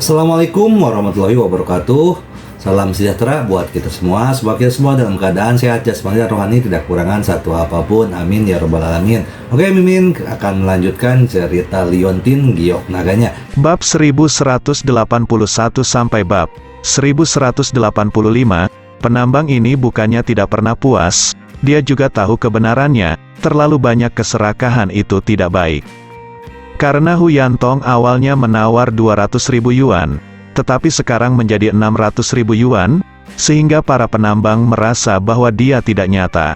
Assalamualaikum warahmatullahi wabarakatuh. Salam sejahtera buat kita semua. Semoga kita semua dalam keadaan sehat jasmani dan rohani, tidak kekurangan satu apapun. Amin ya robbal alamin. Oke, Mimin akan melanjutkan cerita Liontin Giok Naganya. Bab 1181 sampai bab 1185. Penambang ini bukannya tidak pernah puas, dia juga tahu kebenarannya, terlalu banyak keserakahan itu tidak baik. Karena Hu Yantong awalnya menawar 200.000 yuan, tetapi sekarang menjadi 600.000 yuan, sehingga para penambang merasa bahwa dia tidak nyata.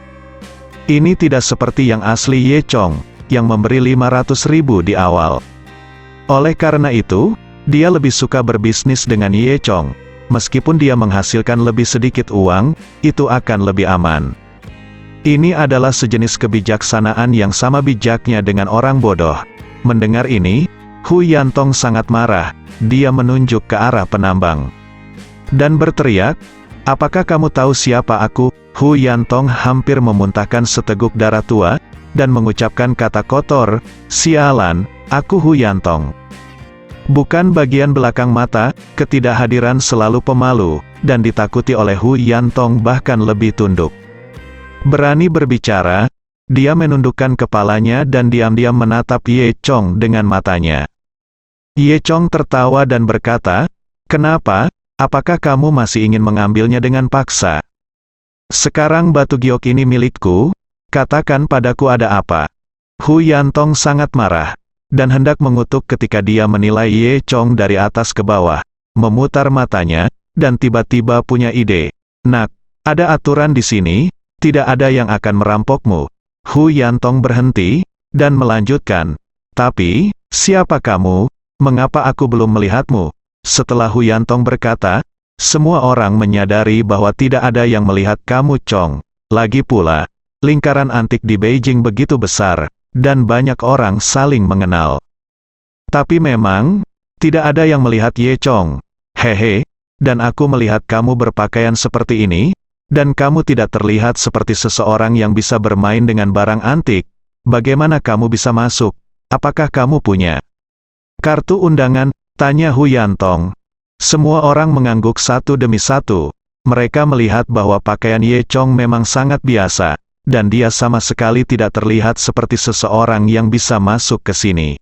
Ini tidak seperti yang asli Ye Chong, yang memberi 500.000 di awal. Oleh karena itu, dia lebih suka berbisnis dengan Ye Chong. Meskipun dia menghasilkan lebih sedikit uang, itu akan lebih aman. Ini adalah sejenis kebijaksanaan yang sama bijaknya dengan orang bodoh. Mendengar ini, Hu Yantong sangat marah. Dia menunjuk ke arah penambang dan berteriak, "Apakah kamu tahu siapa aku?" Hu Yantong hampir memuntahkan seteguk darah tua, dan mengucapkan kata kotor, "Sialan, aku Hu Yantong." Bukan bagian belakang mata, ketidakhadiran selalu pemalu, dan ditakuti oleh Hu Yantong bahkan lebih tunduk. Berani berbicara, dia menundukkan kepalanya dan diam-diam menatap Ye Chong dengan matanya. Ye Chong tertawa dan berkata, "Kenapa? Apakah kamu masih ingin mengambilnya dengan paksa? Sekarang batu giok ini milikku, katakan padaku ada apa?" Hu Yantong sangat marah, dan hendak mengutuk ketika dia menilai Ye Chong dari atas ke bawah, memutar matanya, dan tiba-tiba punya ide. "Nak, ada aturan di sini, tidak ada yang akan merampokmu." Hu Yantong berhenti, dan melanjutkan, "Tapi, siapa kamu? Mengapa aku belum melihatmu?" Setelah Hu Yantong berkata, semua orang menyadari bahwa tidak ada yang melihat kamu Chong. Lagi pula, lingkaran antik di Beijing begitu besar, dan banyak orang saling mengenal. Tapi memang, tidak ada yang melihat Ye Chong. Hehe, dan aku melihat kamu berpakaian seperti ini, dan kamu tidak terlihat seperti seseorang yang bisa bermain dengan barang antik. Bagaimana kamu bisa masuk? Apakah kamu punya kartu undangan? Tanya Hu Yantong. Semua orang mengangguk satu demi satu. Mereka melihat bahwa pakaian Ye Chong memang sangat biasa, dan dia sama sekali tidak terlihat seperti seseorang yang bisa masuk ke sini.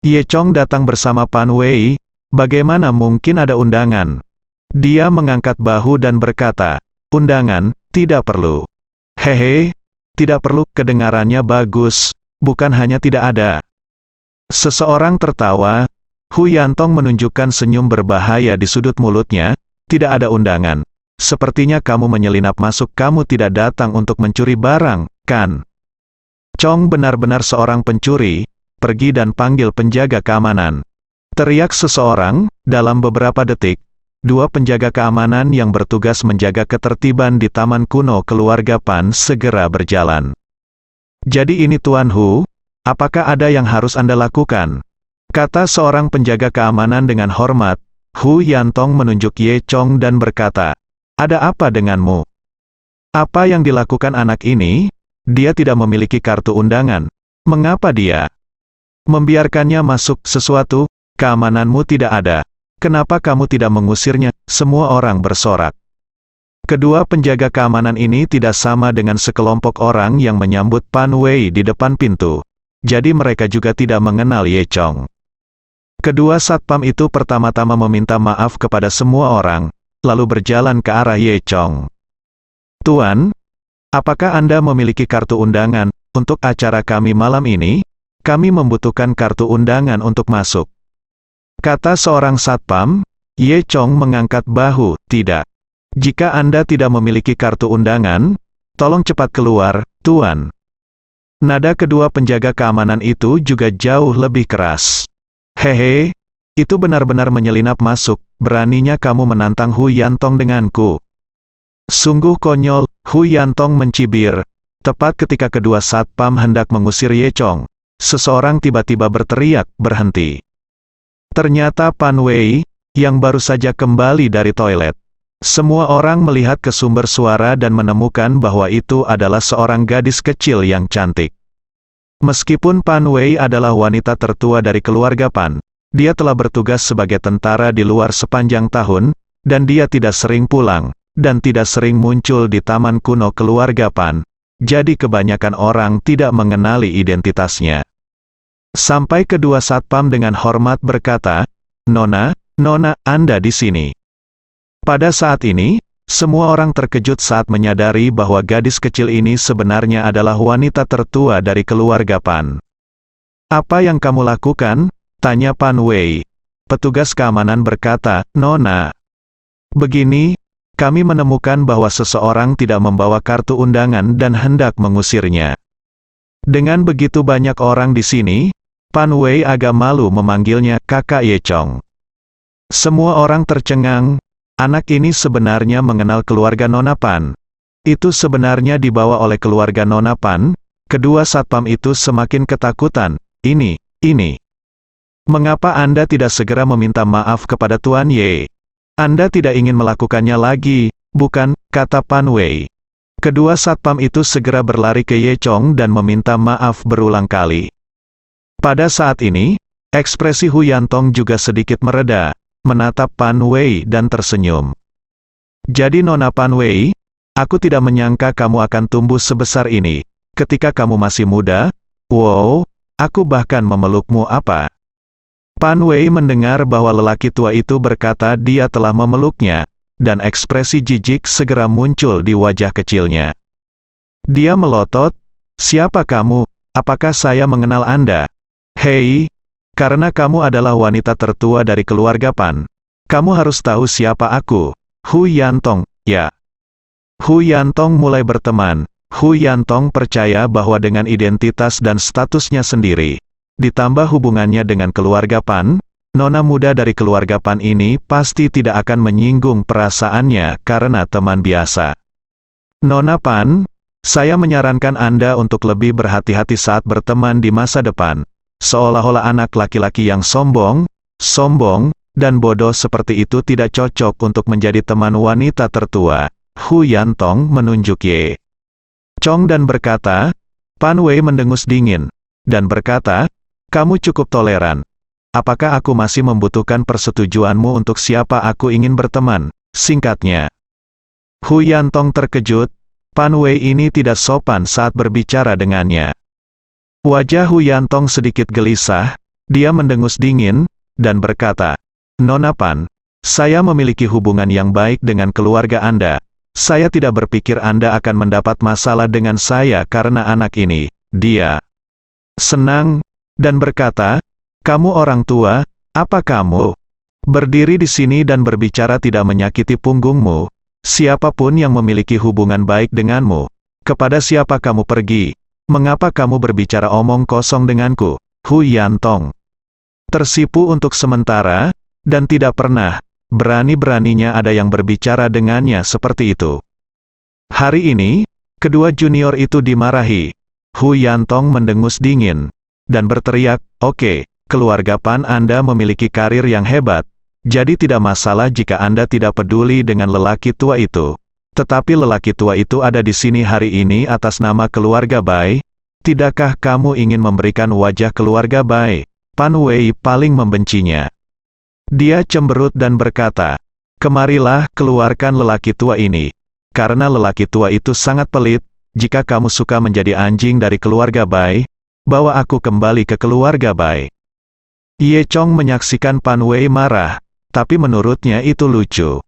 Ye Chong datang bersama Pan Wei. Bagaimana mungkin ada undangan? Dia mengangkat bahu dan berkata, "Undangan, tidak perlu." "Hehe, tidak perlu." Kedengarannya bagus, bukan hanya tidak ada. Seseorang tertawa. Hu Yantong menunjukkan senyum berbahaya di sudut mulutnya. "Tidak ada undangan. Sepertinya kamu menyelinap masuk. Kamu tidak datang untuk mencuri barang, kan?" "Chong benar-benar seorang pencuri. Pergi dan panggil penjaga keamanan." Teriak seseorang. Dalam beberapa detik, dua penjaga keamanan yang bertugas menjaga ketertiban di Taman Kuno Keluarga Pan segera berjalan. "Jadi ini Tuan Hu, apakah ada yang harus Anda lakukan?" kata seorang penjaga keamanan dengan hormat. Hu Yantong menunjuk Ye Chong dan berkata, "Ada apa denganmu? Apa yang dilakukan anak ini? Dia tidak memiliki kartu undangan. Mengapa dia membiarkannya masuk? Sesuatu keamananmu tidak ada. Kenapa kamu tidak mengusirnya?" Semua orang bersorak. Kedua penjaga keamanan ini tidak sama dengan sekelompok orang yang menyambut Pan Wei di depan pintu. Jadi mereka juga tidak mengenal Ye Chong. Kedua satpam itu pertama-tama meminta maaf kepada semua orang, lalu berjalan ke arah Ye Chong. "Tuan, apakah Anda memiliki kartu undangan untuk acara kami malam ini? Kami membutuhkan kartu undangan untuk masuk," kata seorang satpam. Ye Chong mengangkat bahu. "Tidak. Jika Anda tidak memiliki kartu undangan, tolong cepat keluar, Tuan." Nada kedua penjaga keamanan itu juga jauh lebih keras. "Hehe, itu benar-benar menyelinap masuk. Beraninya kamu menantang Hu Yantong denganku. Sungguh konyol." Hu Yantong mencibir. Tepat ketika kedua satpam hendak mengusir Ye Chong, seseorang tiba-tiba berteriak, "Berhenti!" Ternyata Pan Wei, yang baru saja kembali dari toilet. Semua orang melihat ke sumber suara dan menemukan bahwa itu adalah seorang gadis kecil yang cantik. Meskipun Pan Wei adalah wanita tertua dari keluarga Pan, dia telah bertugas sebagai tentara di luar sepanjang tahun, dan dia tidak sering pulang, dan tidak sering muncul di taman kuno keluarga Pan. Jadi kebanyakan orang tidak mengenali identitasnya. Sampai kedua satpam dengan hormat berkata, "Nona, Anda di sini." Pada saat ini, semua orang terkejut saat menyadari bahwa gadis kecil ini sebenarnya adalah wanita tertua dari keluarga Pan. "Apa yang kamu lakukan?" tanya Pan Wei. Petugas keamanan berkata, "Nona, begini, kami menemukan bahwa seseorang tidak membawa kartu undangan dan hendak mengusirnya." Dengan begitu banyak orang di sini, Pan Wei agak malu memanggilnya Kakak Ye Chong. Semua orang tercengang, anak ini sebenarnya mengenal keluarga Nona Pan. Itu sebenarnya dibawa oleh keluarga Nona Pan. Kedua satpam itu semakin ketakutan. Ini. Mengapa Anda tidak segera meminta maaf kepada Tuan Ye? Anda tidak ingin melakukannya lagi, bukan? Kata Pan Wei. Kedua satpam itu segera berlari ke Ye Chong dan meminta maaf berulang kali. Pada saat ini, ekspresi Hu Yantong juga sedikit mereda, menatap Pan Wei dan tersenyum. "Jadi Nona Pan Wei, aku tidak menyangka kamu akan tumbuh sebesar ini. Ketika kamu masih muda, wow, aku bahkan memelukmu apa?" Pan Wei mendengar bahwa lelaki tua itu berkata dia telah memeluknya, dan ekspresi jijik segera muncul di wajah kecilnya. Dia melotot, "Siapa kamu? Apakah saya mengenal Anda?" "Hei, karena kamu adalah wanita tertua dari keluarga Pan, kamu harus tahu siapa aku, Hu Yantong, ya." Hu Yantong mulai berteman. Hu Yantong percaya bahwa dengan identitas dan statusnya sendiri, ditambah hubungannya dengan keluarga Pan, nona muda dari keluarga Pan ini pasti tidak akan menyinggung perasaannya karena teman biasa. "Nona Pan, saya menyarankan Anda untuk lebih berhati-hati saat berteman di masa depan. Seolah-olah anak laki-laki yang sombong, dan bodoh seperti itu tidak cocok untuk menjadi teman wanita tertua." Hu Yantong menunjuk Ye Chong dan berkata, Pan Wei mendengus dingin, dan berkata, "Kamu cukup toleran. Apakah aku masih membutuhkan persetujuanmu untuk siapa aku ingin berteman?" Singkatnya. Hu Yantong terkejut, Pan Wei ini tidak sopan saat berbicara dengannya. Wajah Hu Yantong sedikit gelisah, dia mendengus dingin, dan berkata, "Nona Pan, saya memiliki hubungan yang baik dengan keluarga Anda. Saya tidak berpikir Anda akan mendapat masalah dengan saya karena anak ini." Dia senang, dan berkata, "Kamu orang tua, apa kamu berdiri di sini dan berbicara tidak menyakiti punggungmu? Siapapun yang memiliki hubungan baik denganmu, kepada siapa kamu pergi? Mengapa kamu berbicara omong kosong denganku?" Hu Yantong tersipu untuk sementara, dan tidak pernah berani-beraninya ada yang berbicara dengannya seperti itu. Hari ini, kedua junior itu dimarahi. Hu Yantong mendengus dingin, dan berteriak, "Oke, keluarga Pan Anda memiliki karir yang hebat, jadi tidak masalah jika Anda tidak peduli dengan lelaki tua itu. Tetapi lelaki tua itu ada di sini hari ini atas nama keluarga Bai. Tidakkah kamu ingin memberikan wajah keluarga Bai?" Pan Wei paling membencinya. Dia cemberut dan berkata, "Kemarilah, keluarkan lelaki tua ini. Karena lelaki tua itu sangat pelit, jika kamu suka menjadi anjing dari keluarga Bai, bawa aku kembali ke keluarga Bai." Ye Chong menyaksikan Pan Wei marah, tapi menurutnya itu lucu.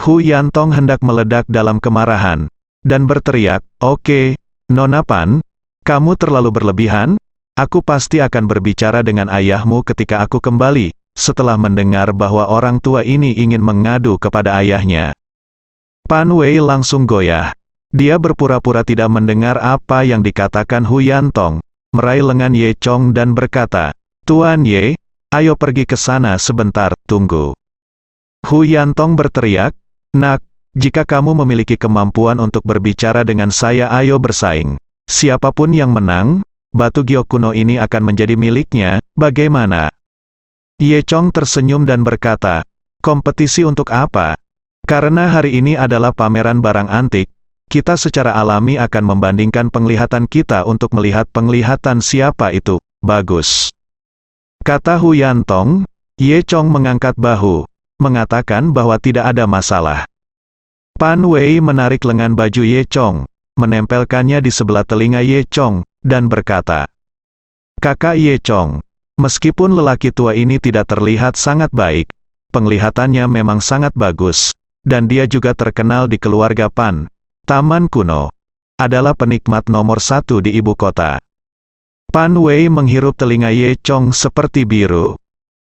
Hu Yantong hendak meledak dalam kemarahan, dan berteriak, "Oke, Nona Pan, kamu terlalu berlebihan. Aku pasti akan berbicara dengan ayahmu ketika aku kembali." Setelah mendengar bahwa orang tua ini ingin mengadu kepada ayahnya, Pan Wei langsung goyah. Dia berpura-pura tidak mendengar apa yang dikatakan Hu Yantong, meraih lengan Ye Chong dan berkata, "Tuan Ye, ayo pergi ke sana sebentar, tunggu." Hu Yantong berteriak, "Nak, jika kamu memiliki kemampuan untuk berbicara dengan saya, ayo bersaing. Siapapun yang menang, batu giok kuno ini akan menjadi miliknya, bagaimana?" Ye Chong tersenyum dan berkata, "Kompetisi untuk apa? Karena hari ini adalah pameran barang antik, kita secara alami akan membandingkan penglihatan kita untuk melihat penglihatan siapa itu bagus." Kata Hu Yantong. Ye Chong mengangkat bahu, mengatakan bahwa tidak ada masalah. Pan Wei menarik lengan baju Ye Chong, menempelkannya di sebelah telinga Ye Chong, dan berkata, "Kakak Ye Chong, meskipun lelaki tua ini tidak terlihat sangat baik, penglihatannya memang sangat bagus, dan dia juga terkenal di keluarga Pan, Taman Kuno, adalah penikmat nomor 1 di ibu kota." Pan Wei menghirup telinga Ye Chong seperti biru.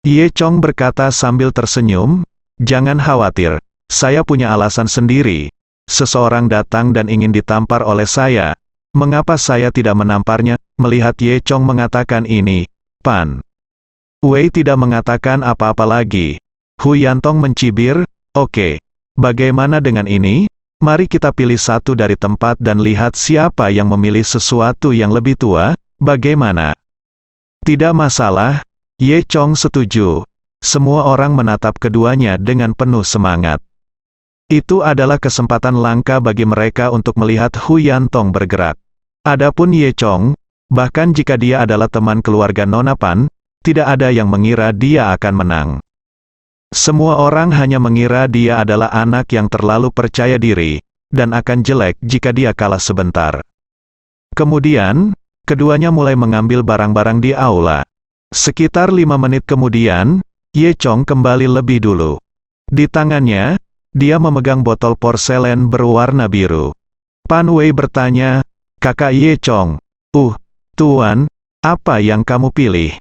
Ye Chong berkata sambil tersenyum, "Jangan khawatir, saya punya alasan sendiri. Seseorang datang dan ingin ditampar oleh saya. Mengapa saya tidak menamparnya?" Melihat Ye Chong mengatakan ini, Pan Wei tidak mengatakan apa-apa lagi. Hu Yantong mencibir, "Oke, bagaimana dengan ini? Mari kita pilih satu dari tempat dan lihat siapa yang memilih sesuatu yang lebih tua, bagaimana?" "Tidak masalah." Ye Chong setuju. Semua orang menatap keduanya dengan penuh semangat. Itu adalah kesempatan langka bagi mereka untuk melihat Hu Yantong bergerak. Adapun Ye Chong, bahkan jika dia adalah teman keluarga Nona Pan, tidak ada yang mengira dia akan menang. Semua orang hanya mengira dia adalah anak yang terlalu percaya diri, dan akan jelek jika dia kalah sebentar. Kemudian, keduanya mulai mengambil barang-barang di aula. Sekitar 5 menit kemudian, Ye Chong kembali lebih dulu. Di tangannya, dia memegang botol porselen berwarna biru. Pan Wei bertanya, "Kakak Ye Chong, Tuan, apa yang kamu pilih?"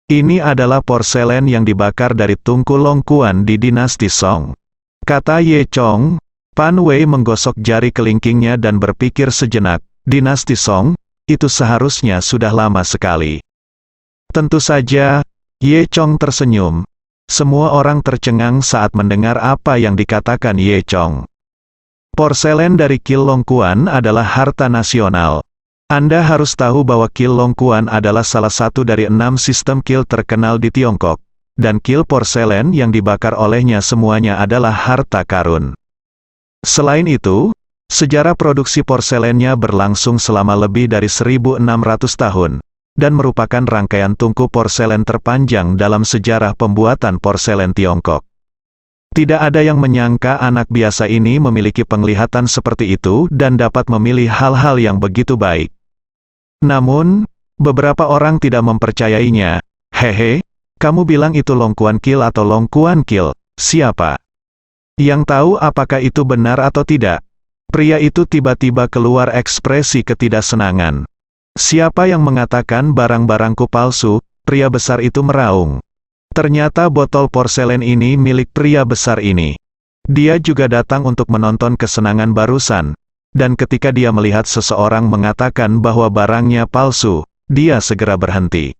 "Ini adalah porselen yang dibakar dari tungku Longkuan di dinasti Song," kata Ye Chong. Pan Wei menggosok jari kelingkingnya dan berpikir sejenak, dinasti Song, itu seharusnya sudah lama sekali. Tentu saja, Ye Chong tersenyum. Semua orang tercengang saat mendengar apa yang dikatakan Ye Chong. Porselen dari Kil Longkuan adalah harta nasional. Anda harus tahu bahwa Kil Longkuan adalah salah satu dari 6 sistem kil terkenal di Tiongkok, dan kil porselen yang dibakar olehnya semuanya adalah harta karun. Selain itu, sejarah produksi porselennya berlangsung selama lebih dari 1.600 tahun. Dan merupakan rangkaian tungku porselen terpanjang dalam sejarah pembuatan porselen Tiongkok. Tidak ada yang menyangka anak biasa ini memiliki penglihatan seperti itu dan dapat memilih hal-hal yang begitu baik. Namun, beberapa orang tidak mempercayainya. "Hehe, kamu bilang itu Longkuan Kil atau Longkuan Kil, siapa yang tahu apakah itu benar atau tidak?" Pria itu tiba-tiba keluar ekspresi ketidaksenangan. "Siapa yang mengatakan barang-barangku palsu?" Pria besar itu meraung. Ternyata botol porselen ini milik pria besar ini. Dia juga datang untuk menonton kesenangan barusan. Dan ketika dia melihat seseorang mengatakan bahwa barangnya palsu, dia segera berhenti.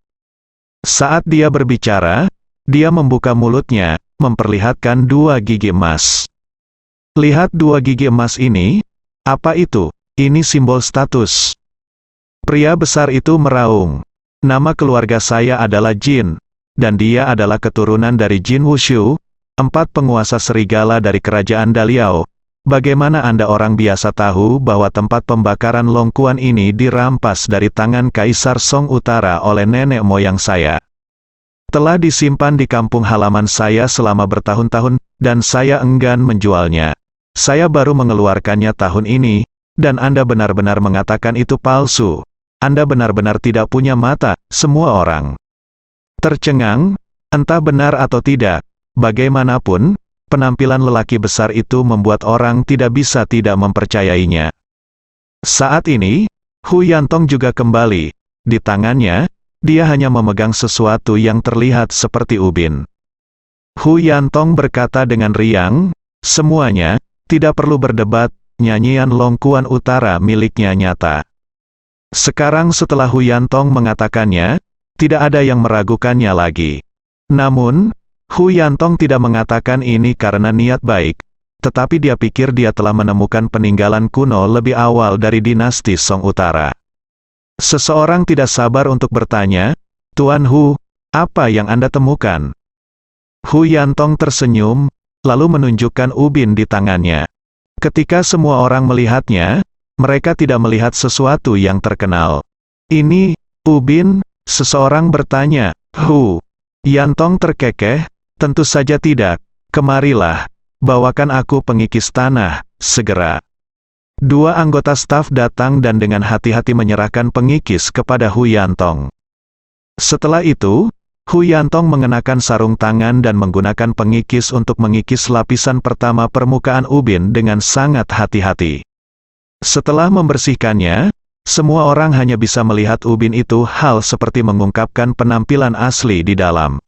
Saat dia berbicara, dia membuka mulutnya, memperlihatkan 2 gigi emas. "Lihat 2 gigi emas ini. Apa itu? Ini simbol status." Pria besar itu meraung. "Nama keluarga saya adalah Jin, dan dia adalah keturunan dari Jin Wushu, 4 penguasa serigala dari kerajaan Daliao. Bagaimana Anda orang biasa tahu bahwa tempat pembakaran Longkuan ini dirampas dari tangan Kaisar Song Utara oleh nenek moyang saya? Telah disimpan di kampung halaman saya selama bertahun-tahun, dan saya enggan menjualnya. Saya baru mengeluarkannya tahun ini, dan Anda benar-benar mengatakan itu palsu. Anda benar-benar tidak punya mata." Semua orang tercengang, entah benar atau tidak. Bagaimanapun, penampilan lelaki besar itu membuat orang tidak bisa tidak mempercayainya. Saat ini, Hu Yantong juga kembali. Di tangannya, dia hanya memegang sesuatu yang terlihat seperti ubin. Hu Yantong berkata dengan riang, "Semuanya, tidak perlu berdebat, nyanyian Longkuan Utara miliknya nyata." Sekarang setelah Hu Yantong mengatakannya, tidak ada yang meragukannya lagi. Namun, Hu Yantong tidak mengatakan ini karena niat baik, tetapi dia pikir dia telah menemukan peninggalan kuno lebih awal dari dinasti Song Utara. Seseorang tidak sabar untuk bertanya, "Tuan Hu, apa yang Anda temukan?" Hu Yantong tersenyum, lalu menunjukkan ubin di tangannya. Ketika semua orang melihatnya, mereka tidak melihat sesuatu yang terkenal. "Ini, ubin?" Seseorang bertanya. "Hu, Yantong terkekeh, tentu saja tidak. Kemarilah, bawakan aku pengikis tanah, segera. Dua anggota staf datang dan dengan hati-hati menyerahkan pengikis kepada Hu Yantong. Setelah itu, Hu Yantong mengenakan sarung tangan dan menggunakan pengikis untuk mengikis lapisan pertama permukaan ubin dengan sangat hati-hati. Setelah membersihkannya, semua orang hanya bisa melihat ubin itu hal seperti mengungkapkan penampilan asli di dalam.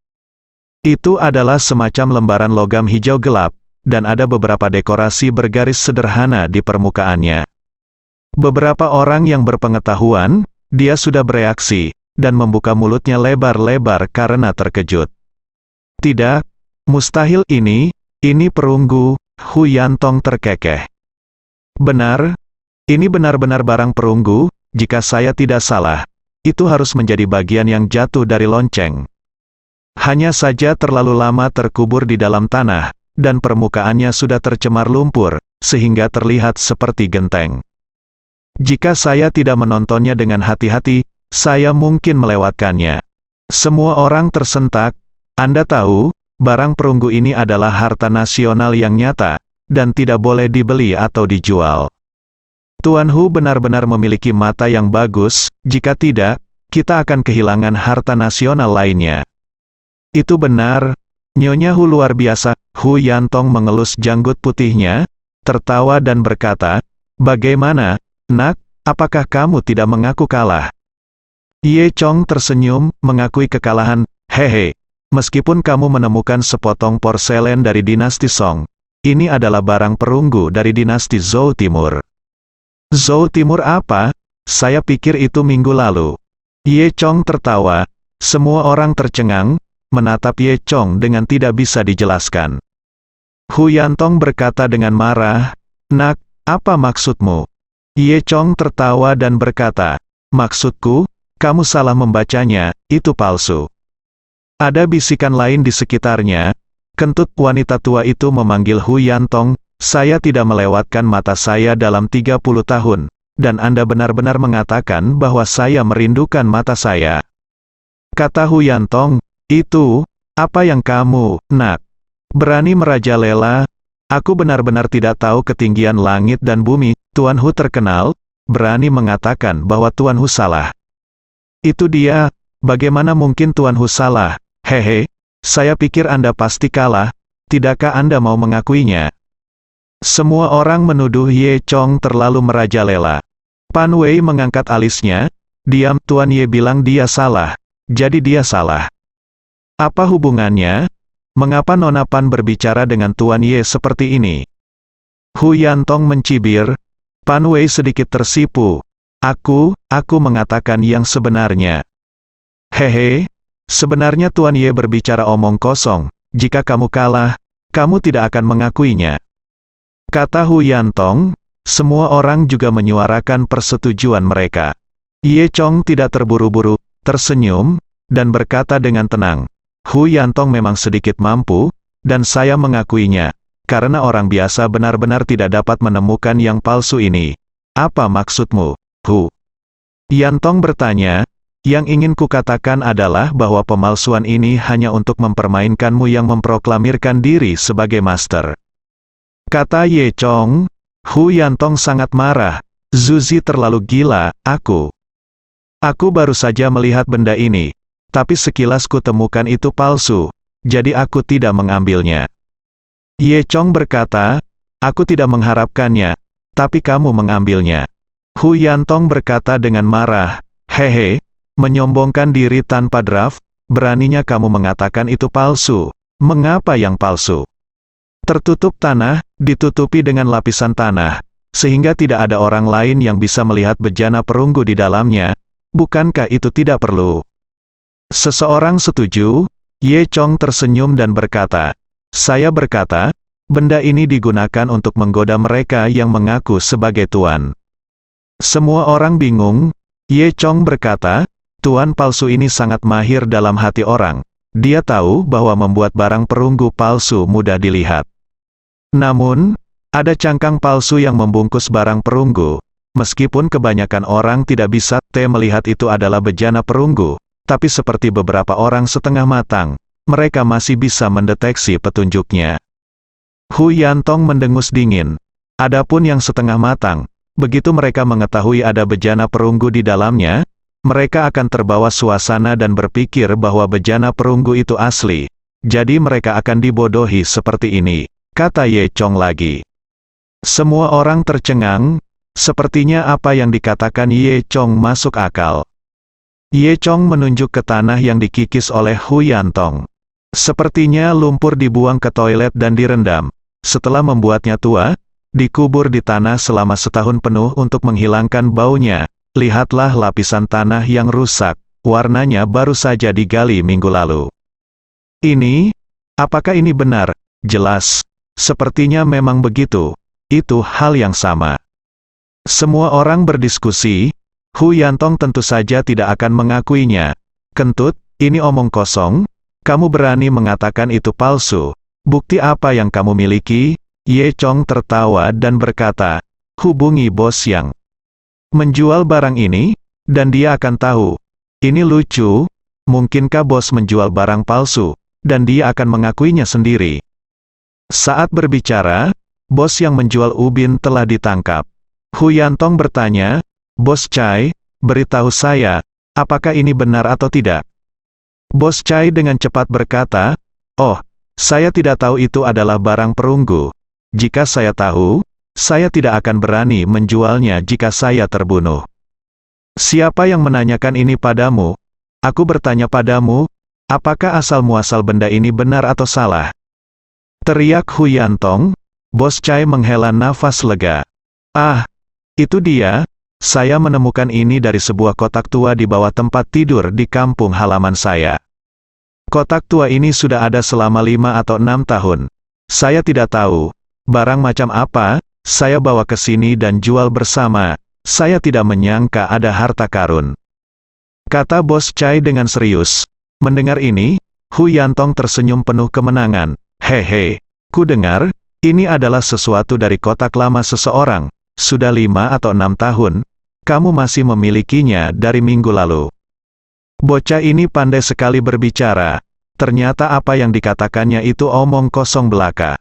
Itu adalah semacam lembaran logam hijau gelap, dan ada beberapa dekorasi bergaris sederhana di permukaannya. Beberapa orang yang berpengetahuan, dia sudah bereaksi, dan membuka mulutnya lebar-lebar karena terkejut. Tidak, mustahil ini perunggu, Hu Yantong terkekeh. Benar, ini benar-benar barang perunggu, jika saya tidak salah, itu harus menjadi bagian yang jatuh dari lonceng. Hanya saja terlalu lama terkubur di dalam tanah, dan permukaannya sudah tercemar lumpur, sehingga terlihat seperti genteng. Jika saya tidak menontonnya dengan hati-hati, saya mungkin melewatkannya. Semua orang tersentak. Anda tahu, barang perunggu ini adalah harta nasional yang nyata, dan tidak boleh dibeli atau dijual. Tuan Hu benar-benar memiliki mata yang bagus, jika tidak, kita akan kehilangan harta nasional lainnya. Itu benar, Nyonya Hu luar biasa. Hu Yantong mengelus janggut putihnya, tertawa dan berkata, "Bagaimana, nak, apakah kamu tidak mengaku kalah?" Ye Chong tersenyum, mengakui kekalahan. "Hehe, meskipun kamu menemukan sepotong porselen dari dinasti Song, ini adalah barang perunggu dari dinasti Zhou Timur." "Zhou Timur apa? Saya pikir itu minggu lalu." Ye Chong tertawa. Semua orang tercengang, menatap Ye Chong dengan tidak bisa dijelaskan. Hu Yantong berkata dengan marah, "Nak, apa maksudmu?" Ye Chong tertawa dan berkata, "Maksudku, kamu salah membacanya, itu palsu." Ada bisikan lain di sekitarnya. Kentut wanita tua itu memanggil Hu Yantong, "Saya tidak melewatkan mata saya dalam 30 tahun, dan Anda benar-benar mengatakan bahwa saya merindukan mata saya." Kata Hu Yantong, "Itu, apa yang kamu, nak, berani merajalela? Aku benar-benar tidak tahu ketinggian langit dan bumi." Tuan Hu terkenal, berani mengatakan bahwa Tuan Hu salah. "Itu dia, bagaimana mungkin Tuan Hu salah? Hehe, saya pikir Anda pasti kalah, tidakkah Anda mau mengakuinya?" Semua orang menuduh Ye Chong terlalu merajalela. Pan Wei mengangkat alisnya, "Diam, Tuan Ye bilang dia salah, jadi dia salah." "Apa hubungannya? Mengapa Nona Pan berbicara dengan Tuan Ye seperti ini?" Hu Yantong mencibir. Pan Wei sedikit tersipu. Aku mengatakan yang sebenarnya." "Hehe, sebenarnya Tuan Ye berbicara omong kosong, jika kamu kalah, kamu tidak akan mengakuinya." Kata Hu Yantong. Semua orang juga menyuarakan persetujuan mereka. Ye Chong tidak terburu-buru, tersenyum, dan berkata dengan tenang, "Hu Yantong memang sedikit mampu, dan saya mengakuinya, karena orang biasa benar-benar tidak dapat menemukan yang palsu ini. Apa maksudmu, Hu?" Yantong bertanya, "Yang ingin kukatakan adalah bahwa pemalsuan ini hanya untuk mempermainkanmu yang memproklamirkan diri sebagai master." Kata Ye Chong. Hu Yantong sangat marah. "Zuzi terlalu gila, aku baru saja melihat benda ini, tapi sekilas ku temukan itu palsu, jadi aku tidak mengambilnya." Ye Chong berkata, "Aku tidak mengharapkannya, tapi kamu mengambilnya." Hu Yantong berkata dengan marah, "Hehe, menyombongkan diri tanpa draft, beraninya kamu mengatakan itu palsu. Mengapa yang palsu? Tertutup tanah, ditutupi dengan lapisan tanah, sehingga tidak ada orang lain yang bisa melihat bejana perunggu di dalamnya. Bukankah itu tidak perlu?" Seseorang setuju. Ye Chong tersenyum dan berkata, "Saya berkata, benda ini digunakan untuk menggoda mereka yang mengaku sebagai tuan." Semua orang bingung. Ye Chong berkata, "Tuan palsu ini sangat mahir dalam hati orang. Dia tahu bahwa membuat barang perunggu palsu mudah dilihat. Namun, ada cangkang palsu yang membungkus barang perunggu. Meskipun kebanyakan orang tidak bisa melihat itu adalah bejana perunggu, tapi seperti beberapa orang setengah matang, mereka masih bisa mendeteksi petunjuknya. Hu Yantong mendengus dingin. Adapun yang setengah matang, begitu mereka mengetahui ada bejana perunggu di dalamnya, mereka akan terbawa suasana dan berpikir bahwa bejana perunggu itu asli. Jadi mereka akan dibodohi seperti ini, kata Ye Chong lagi. Semua orang tercengang, sepertinya apa yang dikatakan Ye Chong masuk akal. Ye Chong menunjuk ke tanah yang dikikis oleh Hu Yantong. Sepertinya lumpur dibuang ke toilet dan direndam. Setelah membuatnya tua, dikubur di tanah selama setahun penuh untuk menghilangkan baunya. Lihatlah lapisan tanah yang rusak, warnanya baru saja digali minggu lalu. Ini, apakah ini benar? Jelas, sepertinya memang begitu. Itu hal yang sama. Semua orang berdiskusi, Hu Yantong tentu saja tidak akan mengakuinya. Kentut, ini omong kosong, kamu berani mengatakan itu palsu. Bukti apa yang kamu miliki? Ye Chong tertawa dan berkata, hubungi bos yang menjual barang ini, dan dia akan tahu. Ini lucu, mungkinkah bos menjual barang palsu, dan dia akan mengakuinya sendiri. Saat berbicara, bos yang menjual ubin telah ditangkap. Hu Yantong bertanya, Bos Chai, beritahu saya, apakah ini benar atau tidak? Bos Chai dengan cepat berkata, oh, saya tidak tahu itu adalah barang perunggu. Jika saya tahu, saya tidak akan berani menjualnya jika saya terbunuh. Siapa yang menanyakan ini padamu? Aku bertanya padamu, apakah asal-muasal benda ini benar atau salah? Teriak Hu Yantong. Bos Chai menghela nafas lega. Ah, itu dia, saya menemukan ini dari sebuah kotak tua di bawah tempat tidur di kampung halaman saya. Kotak tua ini sudah ada selama 5 atau 6 tahun. Saya tidak tahu, barang macam apa, saya bawa ke sini dan jual bersama, saya tidak menyangka ada harta karun. Kata Bos Chai dengan serius. Mendengar ini, Hu Yantong tersenyum penuh kemenangan. Hehe, ku dengar, ini adalah sesuatu dari kotak lama seseorang, sudah 5 atau 6 tahun, kamu masih memilikinya dari minggu lalu. Bocah ini pandai sekali berbicara, ternyata apa yang dikatakannya itu omong kosong belaka.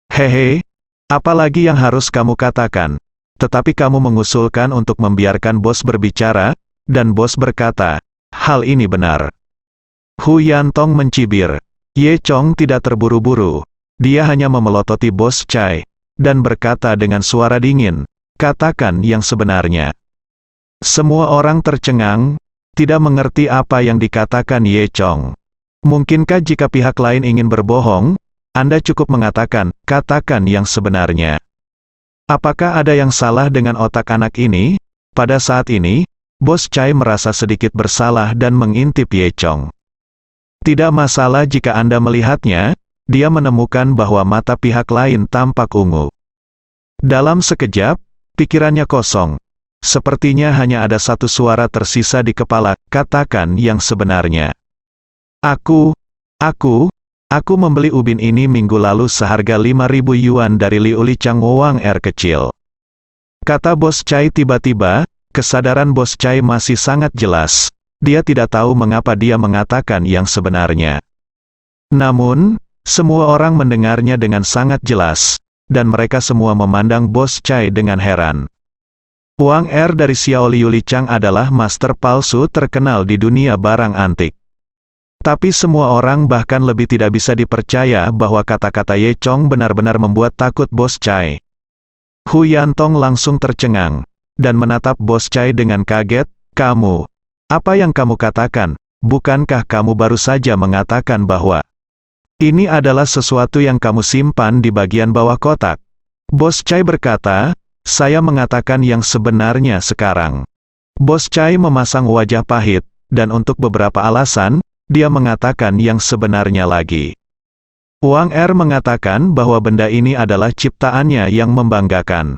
Hehe, apalagi yang harus kamu katakan? Tetapi kamu mengusulkan untuk membiarkan bos berbicara, dan bos berkata, hal ini benar. Hu Yantong mencibir. Ye Chong tidak terburu-buru. Dia hanya memelototi Bos Chai, dan berkata dengan suara dingin, katakan yang sebenarnya. Semua orang tercengang, tidak mengerti apa yang dikatakan Ye Chong. Mungkinkah jika pihak lain ingin berbohong, Anda cukup mengatakan, katakan yang sebenarnya. Apakah ada yang salah dengan otak anak ini? Pada saat ini, Bos Chai merasa sedikit bersalah dan mengintip Ye Chong. Tidak masalah jika Anda melihatnya, dia menemukan bahwa mata pihak lain tampak ungu. Dalam sekejap, pikirannya kosong. Sepertinya hanya ada satu suara tersisa di kepala, katakan yang sebenarnya. Aku membeli ubin ini minggu lalu seharga 5.000 yuan dari Liu Lichang Wang kecil. Kata Bos Chai tiba-tiba, kesadaran Bos Chai masih sangat jelas. Dia tidak tahu mengapa dia mengatakan yang sebenarnya. Namun, semua orang mendengarnya dengan sangat jelas, dan mereka semua memandang Bos Chai dengan heran. Wang dari Xiao Liu Lichang adalah master palsu terkenal di dunia barang antik. Tapi semua orang bahkan lebih tidak bisa dipercaya bahwa kata-kata Ye Chong benar-benar membuat takut Bos Chai. Hu Yantong langsung tercengang, dan menatap Bos Chai dengan kaget, kamu, apa yang kamu katakan? Bukankah kamu baru saja mengatakan bahwa ini adalah sesuatu yang kamu simpan di bagian bawah kotak? Bos Chai berkata, saya mengatakan yang sebenarnya sekarang. Bos Chai memasang wajah pahit, dan untuk beberapa alasan, dia mengatakan yang sebenarnya lagi. Wang mengatakan bahwa benda ini adalah ciptaannya yang membanggakan.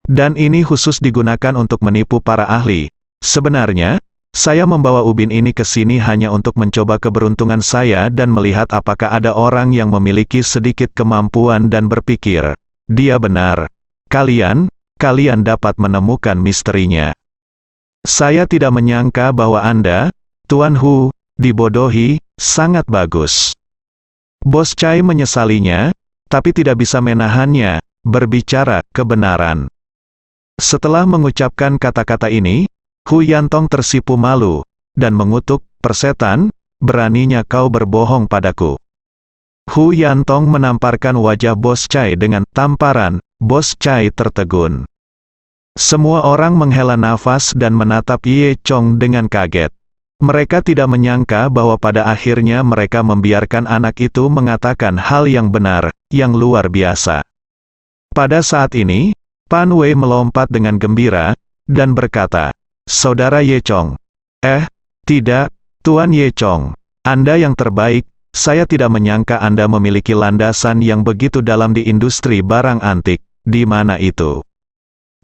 Dan ini khusus digunakan untuk menipu para ahli. Sebenarnya, saya membawa ubin ini ke sini hanya untuk mencoba keberuntungan saya dan melihat apakah ada orang yang memiliki sedikit kemampuan dan berpikir, dia benar. Kalian dapat menemukan misterinya. Saya tidak menyangka bahwa Anda, Tuan Hu, dibodohi, sangat bagus. Bos Chai menyesalinya, tapi tidak bisa menahannya, berbicara kebenaran. Setelah mengucapkan kata-kata ini, Hu Yantong tersipu malu, dan mengutuk, "Persetan, beraninya kau berbohong padaku." Hu Yantong menamparkan wajah Bos Chai dengan tamparan. Bos Chai tertegun. Semua orang menghela nafas dan menatap Ye Chong dengan kaget. Mereka tidak menyangka bahwa pada akhirnya mereka membiarkan anak itu mengatakan hal yang benar, yang luar biasa. Pada saat ini, Pan Wei melompat dengan gembira, dan berkata, "Saudara Ye Chong." Tidak, Tuan Ye Chong. Anda yang terbaik, saya tidak menyangka Anda memiliki landasan yang begitu dalam di industri barang antik. Di mana itu?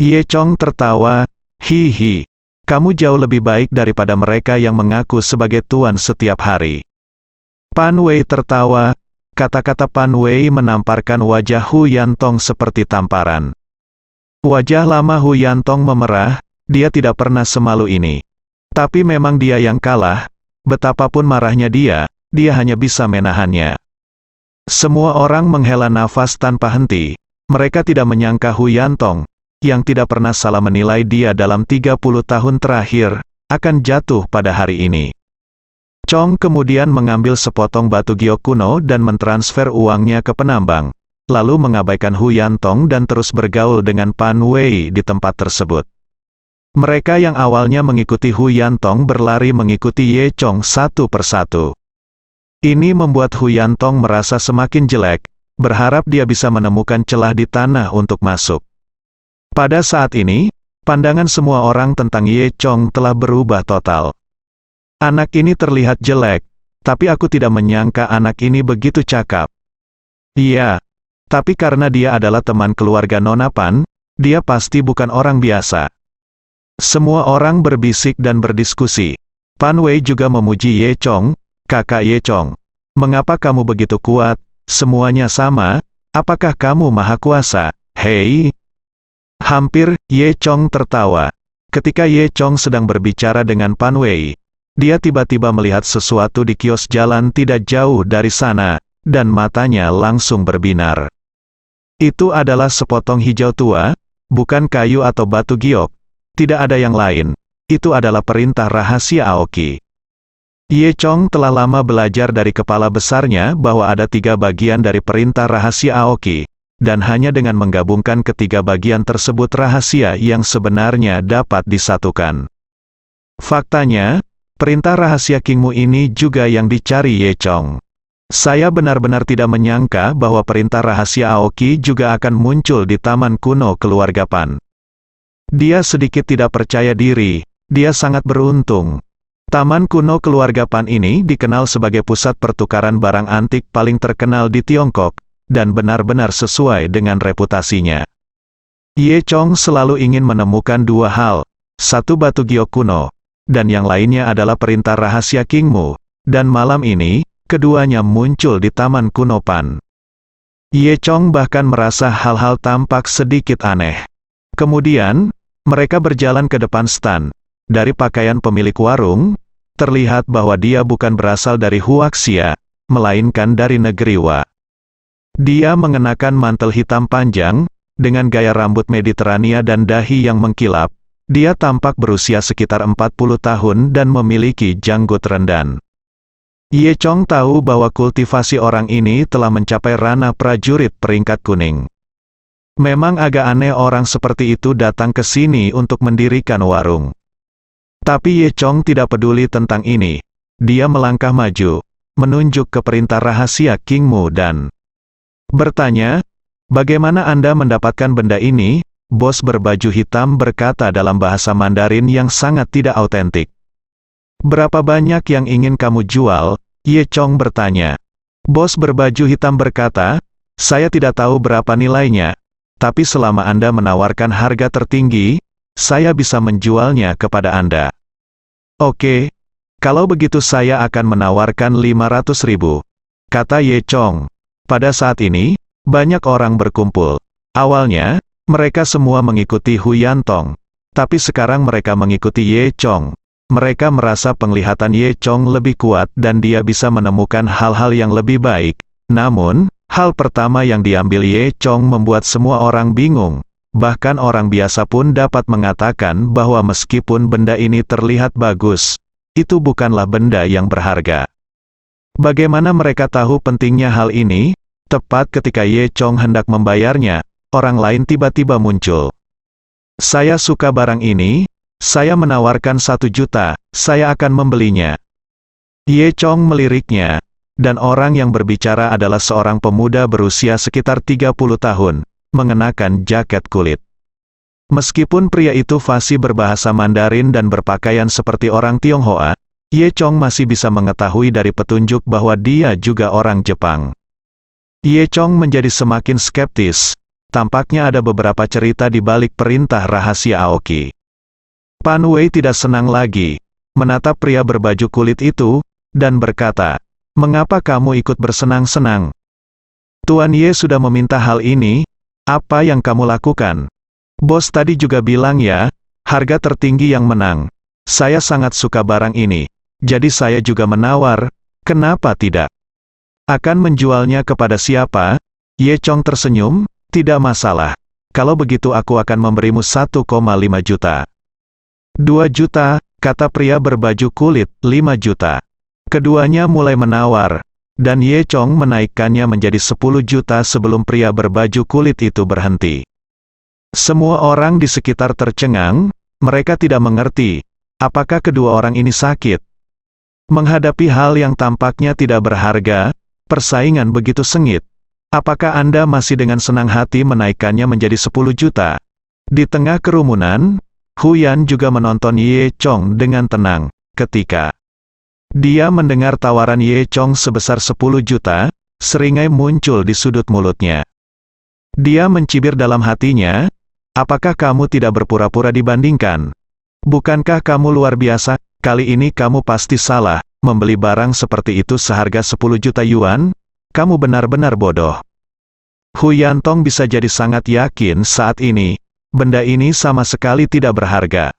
Ye Chong tertawa, "Hihi. Kamu jauh lebih baik daripada mereka yang mengaku sebagai tuan setiap hari." Pan Wei tertawa. Kata-kata Pan Wei menamparkan wajah Hu Yantong seperti tamparan. Wajah lama Hu Yantong memerah, dia tidak pernah semalu ini. Tapi memang dia yang kalah, betapapun marahnya dia hanya bisa menahannya. Semua orang menghela nafas tanpa henti, mereka tidak menyangka Hu Yantong, yang tidak pernah salah menilai dia dalam 30 tahun terakhir, akan jatuh pada hari ini. Chong kemudian mengambil sepotong batu giok kuno dan mentransfer uangnya ke penambang, lalu mengabaikan Hu Yantong dan terus bergaul dengan Pan Wei di tempat tersebut. Mereka yang awalnya mengikuti Hu Yantong berlari mengikuti Ye Chong satu persatu. Ini membuat Hu Yantong merasa semakin jelek, berharap dia bisa menemukan celah di tanah untuk masuk. Pada saat ini, pandangan semua orang tentang Ye Chong telah berubah total. Anak ini terlihat jelek, tapi aku tidak menyangka anak ini begitu cakap. Iya, tapi karena dia adalah teman keluarga Nona Pan, dia pasti bukan orang biasa. Semua orang berbisik dan berdiskusi. Pan Wei juga memuji Ye Chong, "Kakak Ye Chong, mengapa kamu begitu kuat? Semuanya sama, apakah kamu maha kuasa?" "Hei!" Hampir, Ye Chong tertawa. Ketika Ye Chong sedang berbicara dengan Pan Wei, dia tiba-tiba melihat sesuatu di kios jalan tidak jauh dari sana, dan matanya langsung berbinar. Itu adalah sepotong hijau tua, bukan kayu atau batu giok. Tidak ada yang lain. Itu adalah perintah rahasia Aoki. Ye Chong telah lama belajar dari kepala besarnya bahwa ada 3 bagian dari perintah rahasia Aoki, dan hanya dengan menggabungkan ketiga bagian tersebut rahasia yang sebenarnya dapat disatukan. Faktanya, perintah rahasia Kingmu ini juga yang dicari Ye Chong. Saya benar-benar tidak menyangka bahwa perintah rahasia Aoki juga akan muncul di taman kuno keluarga Pan. Dia sedikit tidak percaya diri, dia sangat beruntung. Taman kuno keluarga Pan ini dikenal sebagai pusat pertukaran barang antik paling terkenal di Tiongkok, dan benar-benar sesuai dengan reputasinya. Ye Chong selalu ingin menemukan 2 hal, satu batu giok kuno, dan yang lainnya adalah perintah rahasia Kingmu, dan malam ini, keduanya muncul di taman kuno Pan. Ye Chong bahkan merasa hal-hal tampak sedikit aneh. Kemudian, mereka berjalan ke depan stan. Dari pakaian pemilik warung, terlihat bahwa dia bukan berasal dari Huaxia, melainkan dari negeri Wa. Dia mengenakan mantel hitam panjang, dengan gaya rambut Mediterania dan dahi yang mengkilap. Dia tampak berusia sekitar 40 tahun dan memiliki janggut rendan. Ye Chong tahu bahwa kultivasi orang ini telah mencapai ranah prajurit peringkat kuning. Memang agak aneh orang seperti itu datang ke sini untuk mendirikan warung. Tapi Ye Chong tidak peduli tentang ini. Dia melangkah maju, menunjuk ke perintah rahasia Kingmu dan bertanya, "Bagaimana Anda mendapatkan benda ini?" Bos berbaju hitam berkata dalam bahasa Mandarin yang sangat tidak autentik. "Berapa banyak yang ingin kamu jual?" Ye Chong bertanya. Bos berbaju hitam berkata, "Saya tidak tahu berapa nilainya, tapi selama Anda menawarkan harga tertinggi, saya bisa menjualnya kepada Anda." "Oke, kalau begitu saya akan menawarkan 500.000, kata Ye Chong. Pada saat ini, banyak orang berkumpul. Awalnya, mereka semua mengikuti Hu Yantong, tapi sekarang mereka mengikuti Ye Chong. mereka merasa penglihatan Ye Chong lebih kuat dan dia bisa menemukan hal-hal yang lebih baik. Namun, hal pertama yang diambil Ye Chong membuat semua orang bingung. Bahkan orang biasa pun dapat mengatakan bahwa meskipun benda ini terlihat bagus, itu bukanlah benda yang berharga. Bagaimana mereka tahu pentingnya hal ini? Tepat ketika Ye Chong hendak membayarnya, orang lain tiba-tiba muncul. Saya suka barang ini, saya menawarkan 1 juta, saya akan membelinya. Ye Chong meliriknya, dan orang yang berbicara adalah seorang pemuda berusia sekitar 30 tahun, mengenakan jaket kulit. Meskipun pria itu fasih berbahasa Mandarin dan berpakaian seperti orang Tionghoa, Ye Chong masih bisa mengetahui dari petunjuk bahwa dia juga orang Jepang. Ye Chong menjadi semakin skeptis, tampaknya ada beberapa cerita di balik perintah rahasia Aoki. Pan Wei tidak senang lagi, menatap pria berbaju kulit itu, dan berkata, "Mengapa kamu ikut bersenang-senang? Tuan Ye sudah meminta hal ini, apa yang kamu lakukan? Bos tadi juga bilang ya, harga tertinggi yang menang. Saya sangat suka barang ini, jadi saya juga menawar, kenapa tidak? Akan menjualnya kepada siapa?" Ye Chong tersenyum, "Tidak masalah. Kalau begitu aku akan memberimu 1,5 juta. 2 juta, kata pria berbaju kulit, 5 juta. Keduanya mulai menawar, dan Ye Chong menaikkannya menjadi 10 juta sebelum pria berbaju kulit itu berhenti. Semua orang di sekitar tercengang, mereka tidak mengerti, apakah kedua orang ini sakit. Menghadapi hal yang tampaknya tidak berharga, persaingan begitu sengit. Apakah Anda masih dengan senang hati menaikkannya menjadi 10 juta? Di tengah kerumunan, Huyan juga menonton Ye Chong dengan tenang. Ketika dia mendengar tawaran Ye Chong sebesar 10 juta, seringai muncul di sudut mulutnya. Dia mencibir dalam hatinya, "Apakah kamu tidak berpura-pura dibandingkan? Bukankah kamu luar biasa? Kali ini kamu pasti salah, membeli barang seperti itu seharga 10 juta yuan? Kamu benar-benar bodoh." Hu Yantong bisa jadi sangat yakin saat ini, benda ini sama sekali tidak berharga.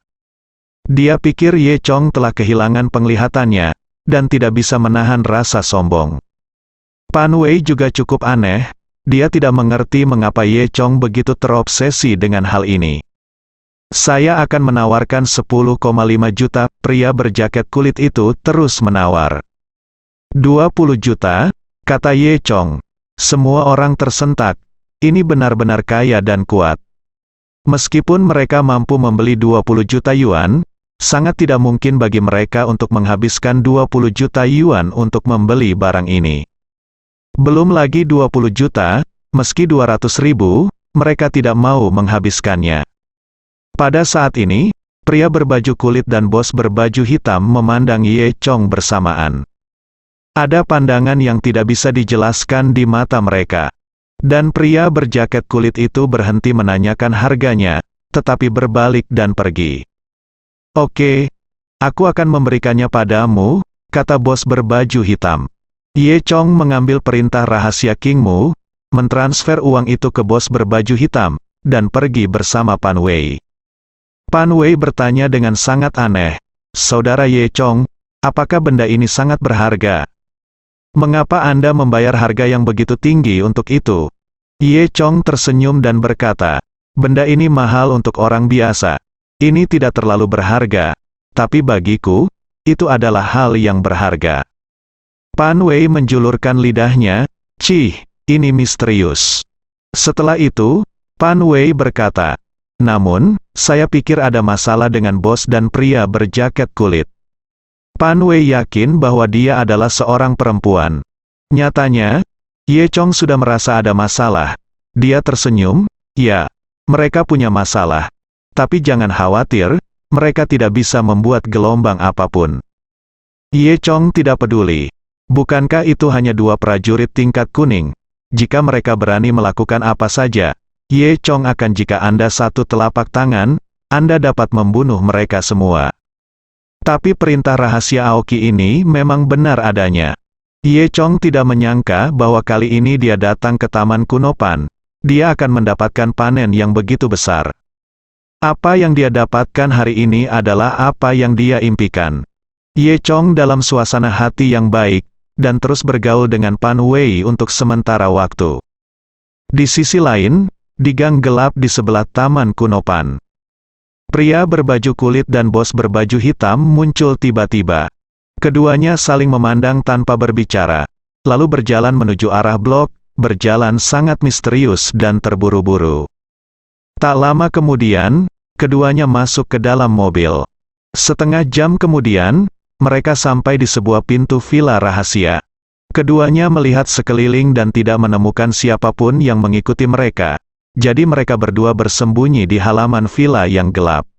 Dia pikir Ye Chong telah kehilangan penglihatannya, dan tidak bisa menahan rasa sombong. Pan Wei juga cukup aneh, dia tidak mengerti mengapa Ye Chong begitu terobsesi dengan hal ini. "Saya akan menawarkan 10,5 juta, pria berjaket kulit itu terus menawar. 20 juta, kata Ye Chong. Semua orang tersentak, ini benar-benar kaya dan kuat. Meskipun mereka mampu membeli 20 juta yuan, sangat tidak mungkin bagi mereka untuk menghabiskan 20 juta yuan untuk membeli barang ini. Belum lagi 20 juta, meski 200 ribu, mereka tidak mau menghabiskannya." Pada saat ini, pria berbaju kulit dan bos berbaju hitam memandang Ye Chong bersamaan. Ada pandangan yang tidak bisa dijelaskan di mata mereka. Dan pria berjaket kulit itu berhenti menanyakan harganya, tetapi berbalik dan pergi. "Oke, aku akan memberikannya padamu," kata bos berbaju hitam. Ye Chong mengambil perintah rahasia King Mu, mentransfer uang itu ke bos berbaju hitam, dan pergi bersama Pan Wei. Pan Wei bertanya dengan sangat aneh, "Saudara Ye Chong, apakah benda ini sangat berharga? Mengapa Anda membayar harga yang begitu tinggi untuk itu?" Ye Chong tersenyum dan berkata, "Benda ini mahal untuk orang biasa. Ini tidak terlalu berharga, tapi bagiku, itu adalah hal yang berharga." Pan Wei menjulurkan lidahnya, "Cih, ini misterius." Setelah itu, Pan Wei berkata, "Namun, saya pikir ada masalah dengan bos dan pria berjaket kulit." Pan Wei yakin bahwa dia adalah seorang perempuan. Nyatanya, Ye Chong sudah merasa ada masalah. Dia tersenyum, "Ya, mereka punya masalah. Tapi jangan khawatir, mereka tidak bisa membuat gelombang apapun." Ye Chong tidak peduli. Bukankah itu hanya 2 prajurit tingkat kuning? Jika mereka berani melakukan apa saja, Ye Chong akan jika Anda 1 telapak tangan, Anda dapat membunuh mereka semua. Tapi perintah rahasia Aoki ini memang benar adanya. Ye Chong tidak menyangka bahwa kali ini dia datang ke Taman Kuno Pan, dia akan mendapatkan panen yang begitu besar. Apa yang dia dapatkan hari ini adalah apa yang dia impikan. Ye Chong dalam suasana hati yang baik, dan terus bergaul dengan Pan Wei untuk sementara waktu. Di sisi lain, di gang gelap di sebelah taman kuno Pan, pria berbaju kulit dan bos berbaju hitam muncul tiba-tiba. Keduanya saling memandang tanpa berbicara, lalu berjalan menuju arah blok, berjalan sangat misterius dan terburu-buru. Tak lama kemudian, keduanya masuk ke dalam mobil. Setengah jam kemudian, mereka sampai di sebuah pintu villa rahasia. Keduanya melihat sekeliling dan tidak menemukan siapapun yang mengikuti mereka. Jadi mereka berdua bersembunyi di halaman villa yang gelap.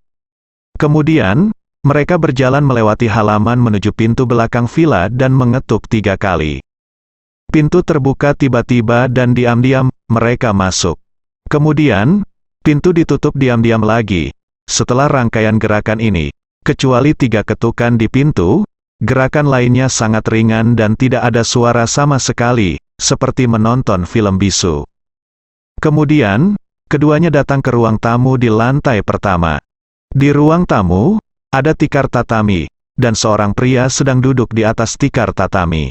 Kemudian, mereka berjalan melewati halaman menuju pintu belakang villa dan mengetuk 3 kali. Pintu terbuka tiba-tiba dan diam-diam, mereka masuk. Kemudian, pintu ditutup diam-diam lagi. Setelah rangkaian gerakan ini, kecuali 3 ketukan di pintu, gerakan lainnya sangat ringan dan tidak ada suara sama sekali, seperti menonton film bisu. Kemudian, keduanya datang ke ruang tamu di lantai pertama. Di ruang tamu, ada tikar tatami, dan seorang pria sedang duduk di atas tikar tatami.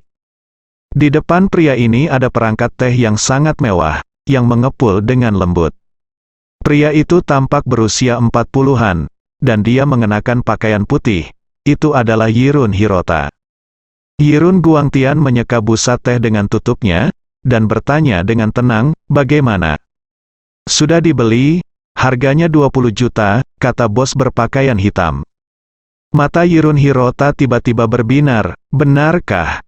Di depan pria ini ada perangkat teh yang sangat mewah, yang mengepul dengan lembut. Pria itu tampak berusia 40-an, dan dia mengenakan pakaian putih. Itu adalah Yirun Hirota. Yirun Guangtian menyeka busa teh dengan tutupnya, dan bertanya dengan tenang, "Bagaimana? Sudah dibeli? Harganya 20 juta, kata bos berpakaian hitam. Mata Yirun Hirota tiba-tiba berbinar, "Benarkah?"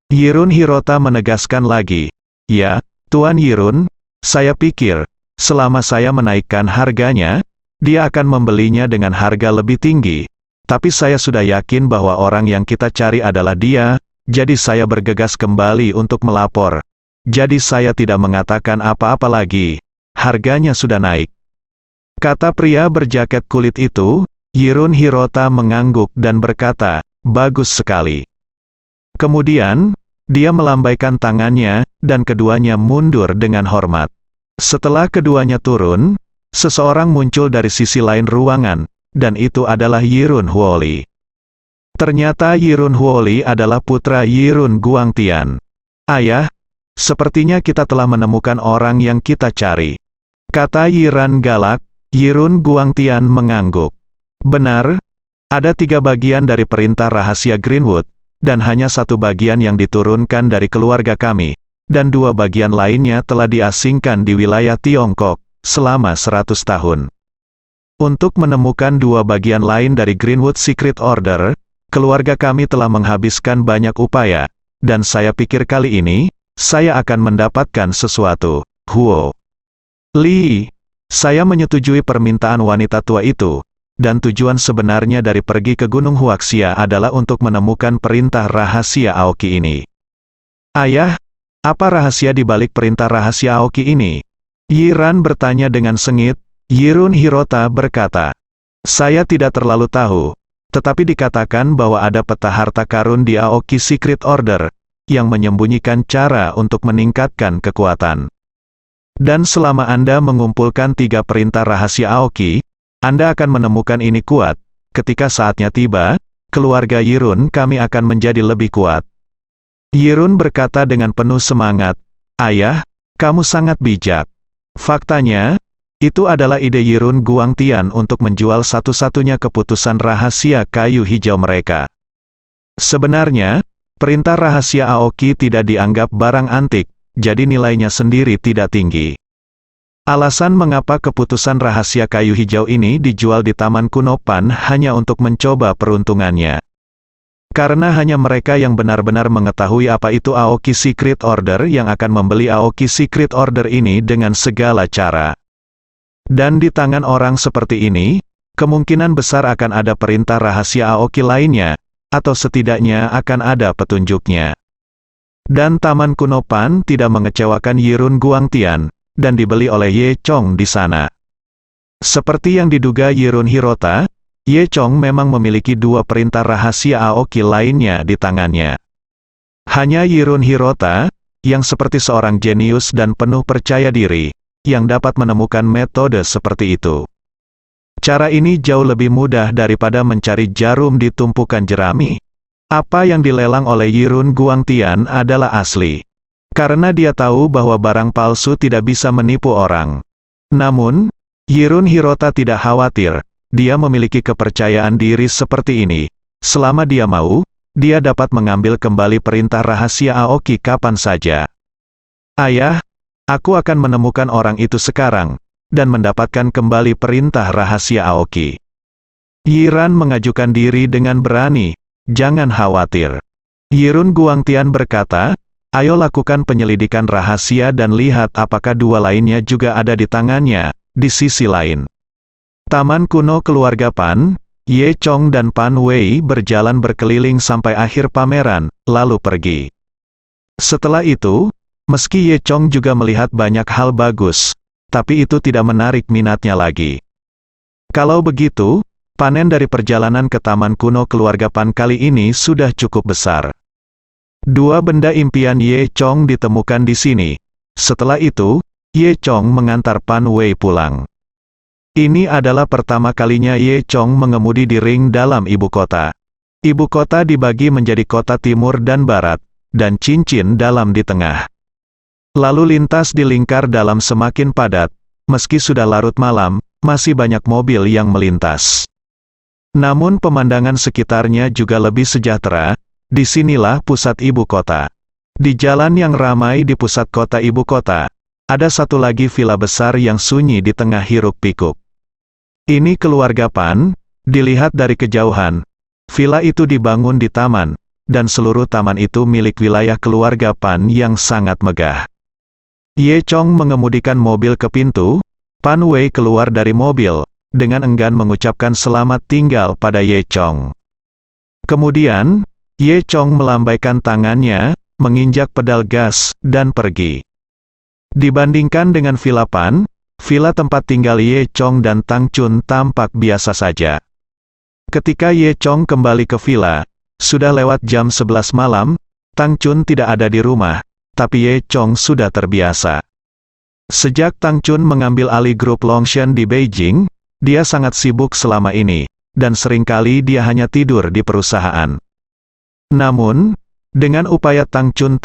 Yirun Hirota menegaskan lagi, "Ya, Tuan Yirun, saya pikir, selama saya menaikkan harganya, dia akan membelinya dengan harga lebih tinggi. Tapi saya sudah yakin bahwa orang yang kita cari adalah dia, jadi saya bergegas kembali untuk melapor. Jadi saya tidak mengatakan apa-apa lagi. Harganya sudah naik." Kata pria berjaket kulit itu. Yirun Hirota mengangguk dan berkata, "Bagus sekali." Kemudian, dia melambaikan tangannya, dan keduanya mundur dengan hormat. Setelah keduanya turun, seseorang muncul dari sisi lain ruangan, dan itu adalah Yirun Huoli. Ternyata Yirun Huoli adalah putra Yirun Guangtian. "Ayah, sepertinya kita telah menemukan orang yang kita cari," kata Yiran galak. Yirun Guangtian mengangguk. "Benar, ada 3 bagian dari perintah rahasia Greenwood, dan hanya 1 bagian yang diturunkan dari keluarga kami, dan 2 bagian lainnya telah diasingkan di wilayah Tiongkok selama 100 tahun. Untuk menemukan 2 bagian lain dari Greenwood Secret Order, keluarga kami telah menghabiskan banyak upaya, dan saya pikir kali ini, saya akan mendapatkan sesuatu." "Huo Li, saya menyetujui permintaan wanita tua itu, dan tujuan sebenarnya dari pergi ke Gunung Huaxia adalah untuk menemukan perintah rahasia Aoki ini." "Ayah, apa rahasia di balik perintah rahasia Aoki ini?" Yiran bertanya dengan sengit. Yirun Hirota berkata, "Saya tidak terlalu tahu, tetapi dikatakan bahwa ada peta harta karun di Aoki Secret Order, yang menyembunyikan cara untuk meningkatkan kekuatan. Dan selama Anda mengumpulkan 3 perintah rahasia Aoki, Anda akan menemukan ini kuat. Ketika saatnya tiba, keluarga Yirun kami akan menjadi lebih kuat." Yirun berkata dengan penuh semangat, "Ayah, kamu sangat bijak. Faktanya, itu adalah ide Yirun Guangtian untuk menjual satu-satunya keputusan rahasia kayu hijau mereka. Sebenarnya, perintah rahasia Aoki tidak dianggap barang antik, jadi nilainya sendiri tidak tinggi. Alasan mengapa keputusan rahasia kayu hijau ini dijual di Taman Kuno Pan hanya untuk mencoba peruntungannya. Karena hanya mereka yang benar-benar mengetahui apa itu Aoki Secret Order yang akan membeli Aoki Secret Order ini dengan segala cara. Dan di tangan orang seperti ini, kemungkinan besar akan ada perintah rahasia Aoki lainnya, atau setidaknya akan ada petunjuknya. Dan Taman Kuno Pan tidak mengecewakan Yirun Guangtian, dan dibeli oleh Ye Chong di sana. Seperti yang diduga Yirun Hirota, Ye Chong memang memiliki 2 perintah rahasia Aoki lainnya di tangannya. Hanya Yirun Hirota, yang seperti seorang jenius dan penuh percaya diri, yang dapat menemukan metode seperti itu. Cara ini jauh lebih mudah daripada mencari jarum di tumpukan jerami. Apa yang dilelang oleh Yirun Guangtian adalah asli. Karena dia tahu bahwa barang palsu tidak bisa menipu orang. Namun, Yirun Hirota tidak khawatir. Dia memiliki kepercayaan diri seperti ini. Selama dia mau, dia dapat mengambil kembali perintah rahasia Aoki kapan saja. Ayah, aku akan menemukan orang itu sekarang, dan mendapatkan kembali perintah rahasia Aoki. Yiran mengajukan diri dengan berani, jangan khawatir. Yirun Guangtian berkata, ayo lakukan penyelidikan rahasia dan lihat apakah dua lainnya juga ada di tangannya, di sisi lain. Taman kuno keluarga Pan, Ye Chong dan Pan Wei berjalan berkeliling sampai akhir pameran, lalu pergi. Setelah itu, meski Ye Chong juga melihat banyak hal bagus, tapi itu tidak menarik minatnya lagi. Kalau begitu, panen dari perjalanan ke taman kuno keluarga Pan kali ini sudah cukup besar. Dua benda impian Ye Chong ditemukan di sini. Setelah itu, Ye Chong mengantar Pan Wei pulang. Ini adalah pertama kalinya Ye Chong mengemudi di ring dalam ibu kota. Ibu kota dibagi menjadi kota timur dan barat, dan cincin dalam di tengah. Lalu lintas di lingkar dalam semakin padat, meski sudah larut malam, masih banyak mobil yang melintas. Namun pemandangan sekitarnya juga lebih sejahtera, disinilah pusat ibu kota. Di jalan yang ramai di pusat kota ibu kota, ada satu lagi villa besar yang sunyi di tengah hiruk-pikuk. Ini keluarga Pan, dilihat dari kejauhan. Villa itu dibangun di taman, dan seluruh taman itu milik wilayah keluarga Pan yang sangat megah. Ye Chong mengemudikan mobil ke pintu, Pan Wei keluar dari mobil, dengan enggan mengucapkan selamat tinggal pada Ye Chong. Kemudian, Ye Chong melambaikan tangannya, menginjak pedal gas, dan pergi. Dibandingkan dengan villa Pan, villa tempat tinggal Ye Chong dan Tang Chun tampak biasa saja. Ketika Ye Chong kembali ke villa, sudah lewat jam 11 malam, Tang Chun tidak ada di rumah. Tapi Ye Chong sudah terbiasa. Sejak Tang Chun mengambil alih grup Longshan di Beijing, dia sangat sibuk selama ini, dan seringkali dia hanya tidur di perusahaan. Namun, dengan upaya Tang Chun,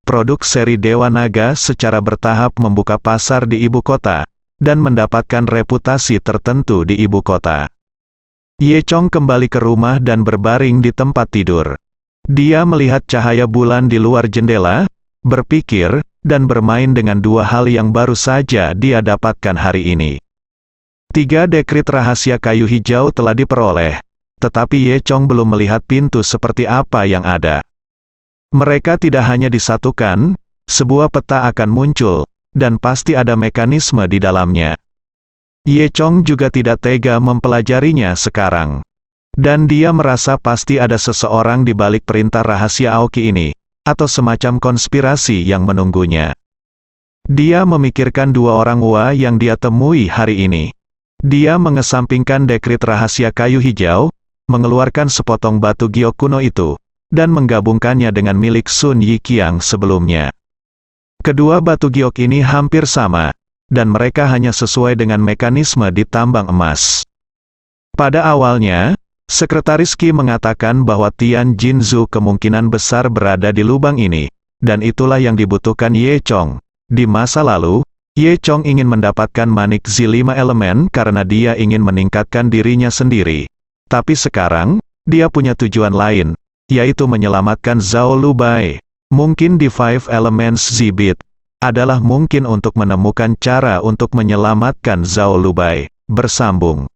produk seri Dewa Naga secara bertahap membuka pasar di ibu kota, dan mendapatkan reputasi tertentu di ibu kota. Ye Chong kembali ke rumah dan berbaring di tempat tidur. Dia melihat cahaya bulan di luar jendela, berpikir, dan bermain dengan dua hal yang baru saja dia dapatkan hari ini. 3 dekrit rahasia kayu hijau telah diperoleh, tetapi Ye Chong belum melihat pintu seperti apa yang ada. Mereka tidak hanya disatukan, sebuah peta akan muncul, dan pasti ada mekanisme di dalamnya. Ye Chong juga tidak tega mempelajarinya sekarang. Dan dia merasa pasti ada seseorang di balik perintah rahasia Aoki ini, atau semacam konspirasi yang menunggunya. Dia memikirkan dua orang Wa yang dia temui hari ini. Dia mengesampingkan dekrit rahasia kayu hijau, mengeluarkan sepotong batu giok kuno itu, dan menggabungkannya dengan milik Sun Yiqiang sebelumnya. Kedua batu giok ini hampir sama, dan mereka hanya sesuai dengan mekanisme di tambang emas. Pada awalnya, Sekretaris Qi mengatakan bahwa Tian Jinzu kemungkinan besar berada di lubang ini, dan itulah yang dibutuhkan Ye Chong. Di masa lalu, Ye Chong ingin mendapatkan manik Zi 5 elemen karena dia ingin meningkatkan dirinya sendiri. Tapi sekarang, dia punya tujuan lain, yaitu menyelamatkan Zhao Lubai. Mungkin di 5 Elements Z-Bit adalah mungkin untuk menemukan cara untuk menyelamatkan Zhao Lubai. Bersambung.